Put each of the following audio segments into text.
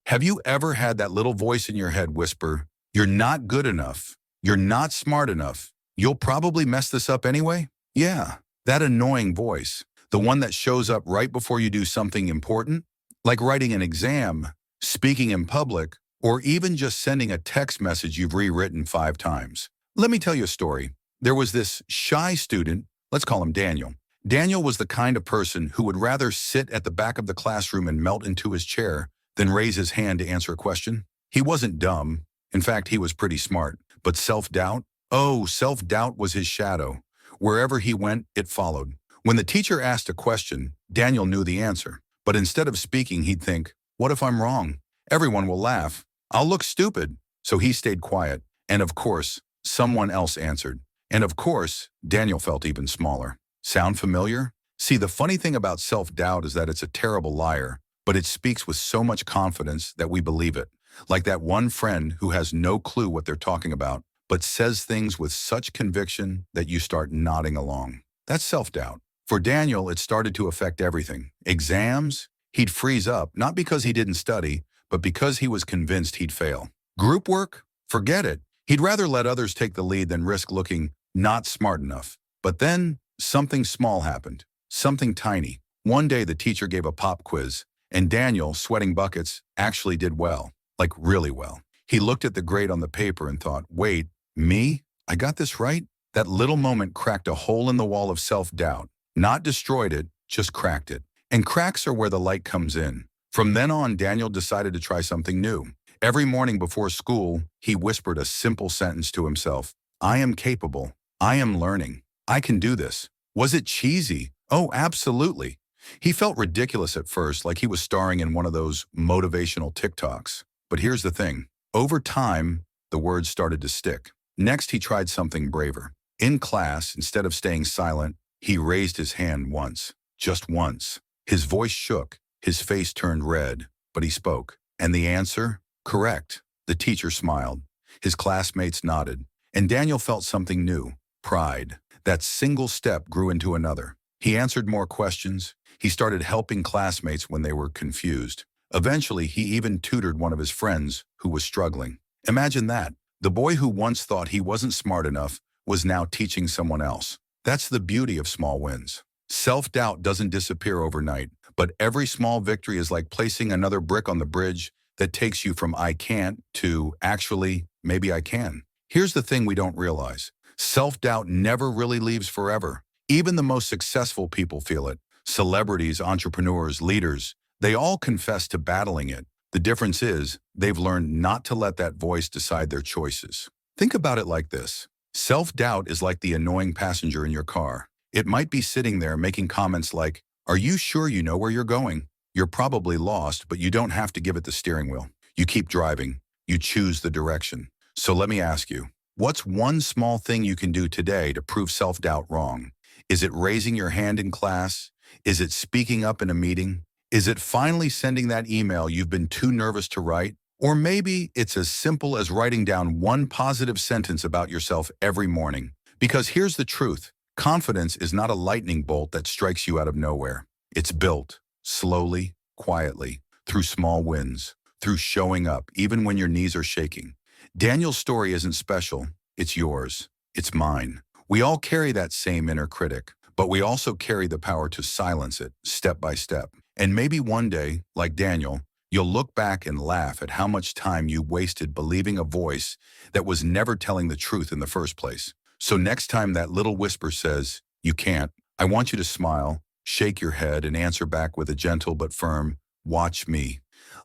Have you ever had that little voice in your head whisper, "You're not good enough. You're not smart enough. You'll probably mess this up anyway"? Yeah, that annoying voice. The one that shows up right before you do something important, like writing an exam, speaking in public, or even just sending a text message you've rewritten 5 times. Let me tell you a story. There was this shy student, let's call him Daniel. Daniel was the kind of person who would rather sit at the back of the classroom and melt into his chair than raise his hand to answer a question. He wasn't dumb. In fact, he was pretty smart. But self-doubt? Oh, self-doubt was his shadow. Wherever he went, it followed. When the teacher asked a question, Daniel knew the answer. But instead of speaking, he'd think, what if I'm wrong? Everyone will laugh. I'll look stupid. So he stayed quiet. And of course, someone else answered. And of course, Daniel felt even smaller. Sound familiar? See, the funny thing about self-doubt is that it's a terrible liar, but it speaks with so much confidence that we believe it. Like that one friend who has no clue what they're talking about, but says things with such conviction that you start nodding along. That's self-doubt. For Daniel, it started to affect everything. Exams, he'd freeze up, not because he didn't study, but because he was convinced he'd fail. Group work? Forget it. He'd rather let others take the lead than risk looking not smart enough. But then, something small happened. Something tiny. One day the teacher gave a pop quiz, and Daniel, sweating buckets, actually did well. Like really well. He looked at the grade on the paper and thought, wait, me? I got this right? That little moment cracked a hole in the wall of self-doubt. Not destroyed it, just cracked it. And cracks are where the light comes in. From then on, Daniel decided to try something new. Every morning before school, he whispered a simple sentence to himself. I am capable. I am learning. I can do this. Was it cheesy? Oh, absolutely. He felt ridiculous at first, like he was starring in one of those motivational TikToks. But here's the thing. Over time, the words started to stick. Next, he tried something braver. In class, instead of staying silent, he raised his hand once. Just once. His voice shook. His face turned red. But he spoke. And the answer? Correct. The teacher smiled. His classmates nodded. And Daniel felt something new. Pride. That single step grew into another. He answered more questions. He started helping classmates when they were confused. Eventually, he even tutored one of his friends who was struggling. Imagine that. The boy who once thought he wasn't smart enough was now teaching someone else. That's the beauty of small wins. Self-doubt doesn't disappear overnight, but every small victory is like placing another brick on the bridge that takes you from I can't to actually, maybe I can. Here's the thing we don't realize. Self-doubt never really leaves forever. Even the most successful people feel it. Celebrities, entrepreneurs, leaders, they all confess to battling it. The difference is, they've learned not to let that voice decide their choices. Think about it like this. Self-doubt is like the annoying passenger in your car. It might be sitting there making comments like, are you sure you know where you're going? You're probably lost, but you don't have to give it the steering wheel. You keep driving. You choose the direction. So let me ask you, what's one small thing you can do today to prove self-doubt wrong? Is it raising your hand in class? Is it speaking up in a meeting? Is it finally sending that email you've been too nervous to write? Or maybe it's as simple as writing down one positive sentence about yourself every morning. Because here's the truth. Confidence is not a lightning bolt that strikes you out of nowhere. It's built slowly, quietly, through small wins, through showing up, even when your knees are shaking. Daniel's story isn't special. It's yours. It's mine. We all carry that same inner critic, but we also carry the power to silence it step by step. And maybe one day, like Daniel, you'll look back and laugh at how much time you wasted believing a voice that was never telling the truth in the first place. So next time that little whisper says, you can't, I want you to smile, shake your head, and answer back with a gentle but firm, watch me.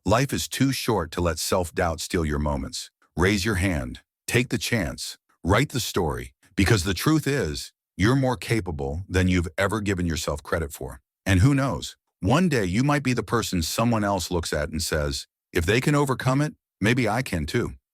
Life is too short to let self-doubt steal your moments. Raise your hand, take the chance, write the story, because the truth is, you're more capable than you've ever given yourself credit for. And who knows? One day you might be the person someone else looks at and says, if they can overcome it, maybe I can too.